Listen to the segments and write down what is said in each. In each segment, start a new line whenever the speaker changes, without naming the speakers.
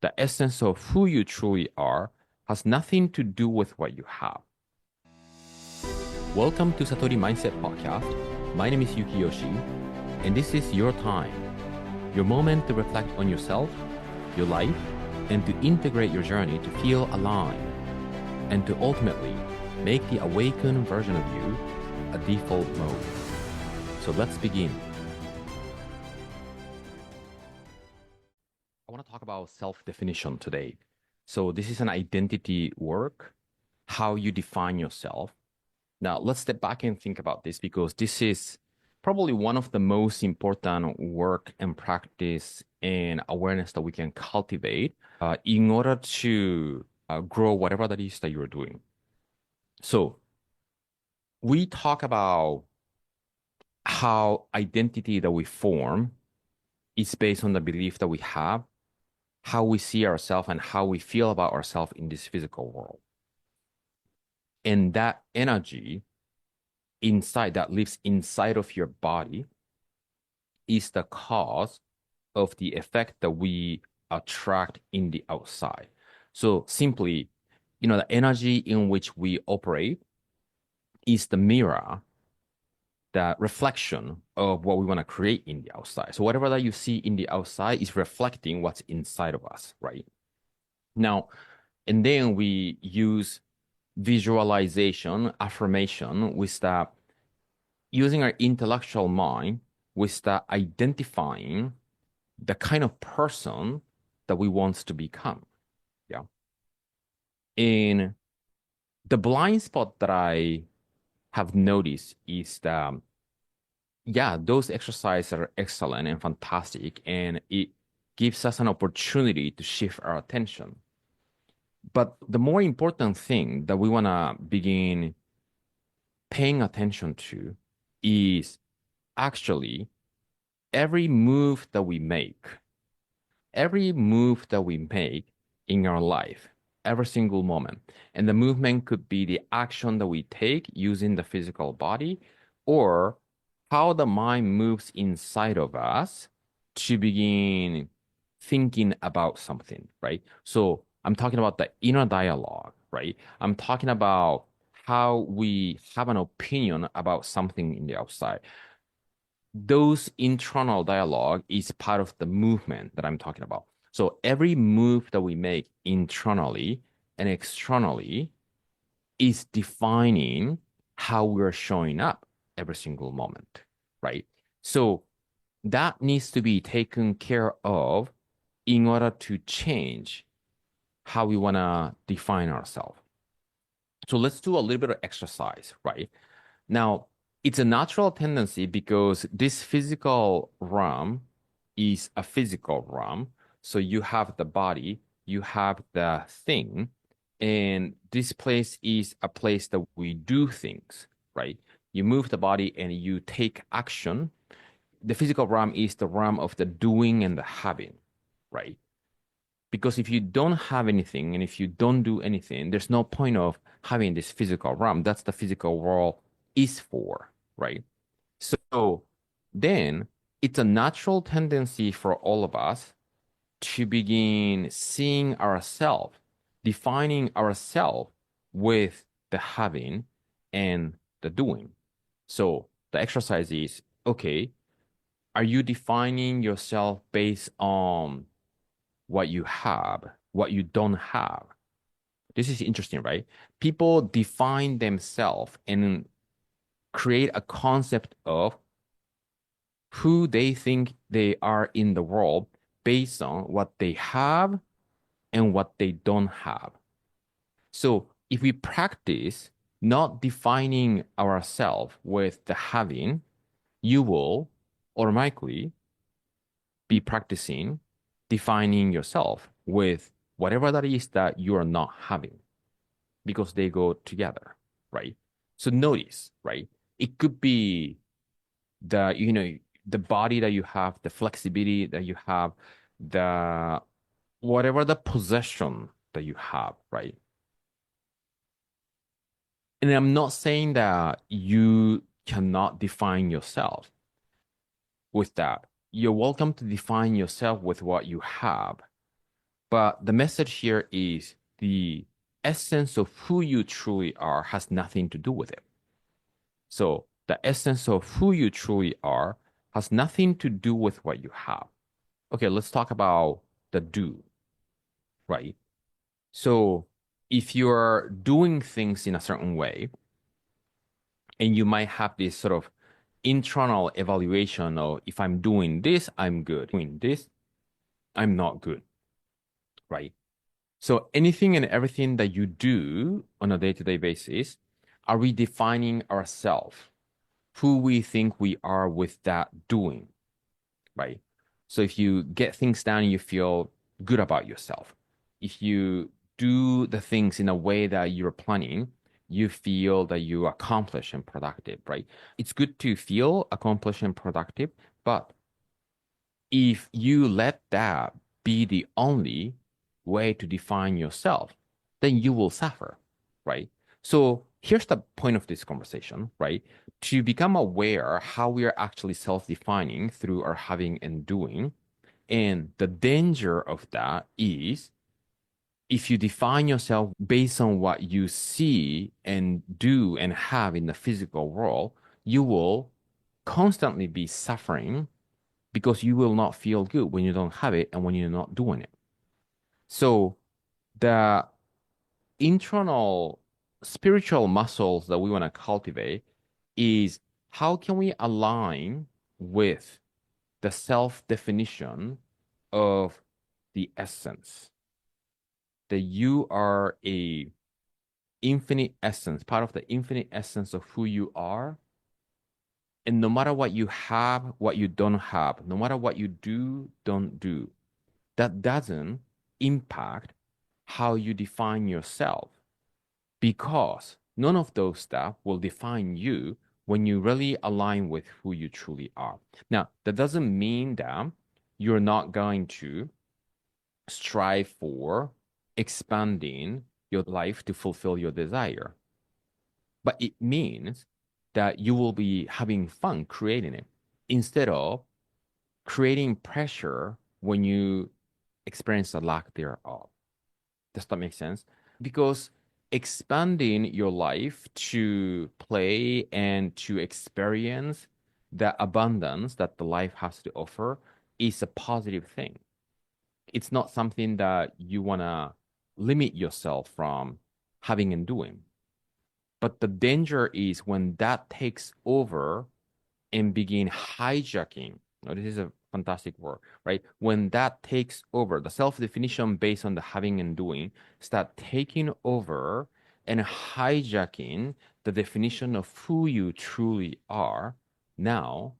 The essence of who you truly are has nothing to do with what you have. Welcome to Satori Mindset Podcast. My name is Yuki Yoshii, and this is your time, your moment to reflect on yourself, your life, and to integrate your journey to feel aligned, and to ultimately make the awakened version of you a default mode. So let's begin. I want to talk about self-definition today. So this is an identity work, how you define yourself. Now, let's step back and think about this because this is probably one of the most important work and practice and awareness that we can cultivate in order to grow whatever that is that you're doing. So we talk about how identity that we form is based on the belief that we have, how we see ourselves and how we feel about ourselves in this physical world. And that energy inside that lives inside of your body is the cause of the effect that we attract in the outside. So simply, the energy in which we operate is the mirror, the reflection of what we want to create in the outside. So whatever that you see in the outside is reflecting what's inside of us, right? Now, and then we use visualization, affirmation with the using our intellectual mind with the identifying the kind of person that we want to become. Yeah. And the blind spot that I have noticed is that, those exercises are excellent and fantastic, and it gives us an opportunity to shift our attention. But the more important thing that we want to begin paying attention to is actually every move that we make in our life, every single moment. And the movement could be the action that we take using the physical body or how the mind moves inside of us to begin thinking about something, right? So I'm talking about the inner dialogue, right? I'm talking about how we have an opinion about something in the outside. Those internal dialogue is part of the movement that I'm talking about. So every move that we make internally and externally is defining how we're showing up every single moment, right? So that needs to be taken care of in order to change how we want to define ourselves. So let's do a little bit of exercise, right? Now, it's a natural tendency because this physical realm is a physical realm. So you have the body, you have the thing, and this place is a place that we do things, right? You move the body and you take action. The physical realm is the realm of the doing and the having, right? Because if you don't have anything and if you don't do anything, there's no point of having this physical realm. That's the physical world is for, right? So then it's a natural tendency for all of us to begin seeing ourselves, defining ourselves with the having and the doing. So the exercise is, okay, are you defining yourself based on what you have, what you don't have? This is interesting, right? People define themselves and create a concept of who they think they are in the world based on what they have and what they don't have. So if we practice not defining ourselves with the having, you will automatically be practicing defining yourself with whatever that is that you are not having because they go together, right? So notice, right? It could be the body that you have, the flexibility that you have, the whatever the possession that you have, right? And I'm not saying that you cannot define yourself with that. You're welcome to define yourself with what you have. But the message here is the essence of who you truly are has nothing to do with it. So the essence of who you truly are has nothing to do with what you have. Okay, let's talk about the do, right? So if you're doing things in a certain way, and you might have this sort of internal evaluation of if I'm doing this, I'm good. Doing this, I'm not good, right? So anything and everything that you do on a day-to-day basis, are we defining ourselves, who we think we are with that doing, right? So if you get things done, you feel good about yourself. If you do the things in a way that you're planning, you feel that you accomplish and productive, right? It's good to feel accomplished and productive, but if you let that be the only way to define yourself, then you will suffer, right? So here's the point of this conversation, right? To become aware how we are actually self-defining through our having and doing. And the danger of that is if you define yourself based on what you see and do and have in the physical world, you will constantly be suffering because you will not feel good when you don't have it and when you're not doing it. So the internal spiritual muscles that we want to cultivate is how can we align with the self-definition of the essence that you are a infinite essence, part of the infinite essence of who you are. And no matter what you have, what you don't have, no matter what you do, don't do, that doesn't impact how you define yourself because none of those stuff will define you when you really align with who you truly are. Now, that doesn't mean that you're not going to strive for expanding your life to fulfill your desire, but it means that you will be having fun creating it instead of creating pressure when you experience the lack thereof. Does that make sense? Because expanding your life to play and to experience the abundance that the life has to offer is a positive thing. It's not something that you want to limit yourself from having and doing. But the danger is when that takes over and begin hijacking. Now, this is a fantastic word, right? When that takes over, the self-definition based on the having and doing start taking over and hijacking the definition of who you truly are. Now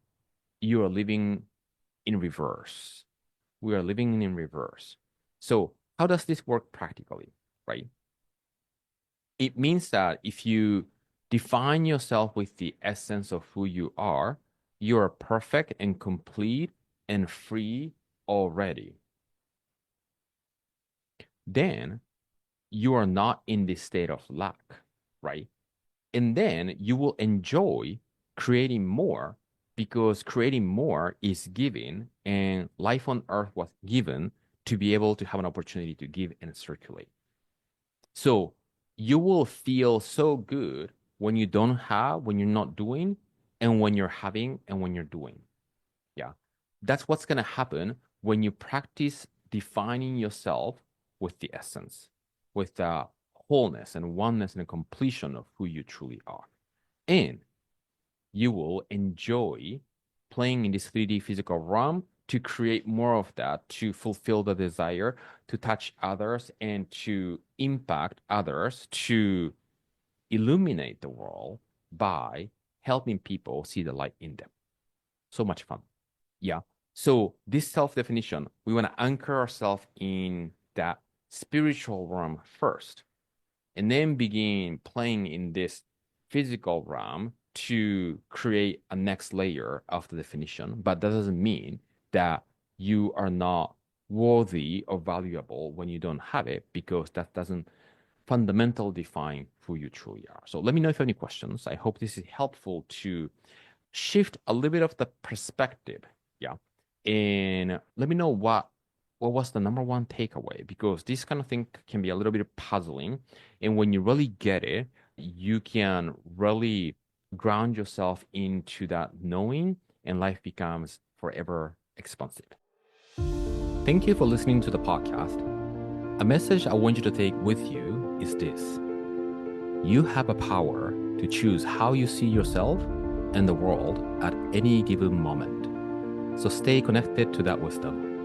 you are living in reverse. We are living in reverse. So how does this work practically, right? It means that if you define yourself with the essence of who you are perfect and complete and free already. Then you are not in this state of lack, right? And then you will enjoy creating more because creating more is giving and life on earth was given to be able to have an opportunity to give and circulate. So you will feel so good when you don't have, when you're not doing, and when you're having and when you're doing. Yeah. That's what's going to happen when you practice defining yourself with the essence, with the wholeness and oneness and completion of who you truly are. And you will enjoy playing in this 3D physical realm to create more of that, to fulfill the desire, to touch others and to impact others, to illuminate the world by helping people see the light in them. So much fun. Yeah. So this self-definition, we want to anchor ourselves in that spiritual realm first, and then begin playing in this physical realm to create a next layer of the definition. But that doesn't mean that you are not worthy or valuable when you don't have it, because that doesn't fundamentally define who you truly are. So let me know if you have any questions. I hope this is helpful to shift a little bit of the perspective. Yeah. And let me know what what was the number one takeaway? Because this kind of thing can be a little bit puzzling. And when you really get it, you can really ground yourself into that knowing, and life becomes forever expansive. Thank you for listening to the podcast. A message I want you to take with you is this: you have a power to choose how you see yourself and the world at any given moment. So stay connected to that wisdom.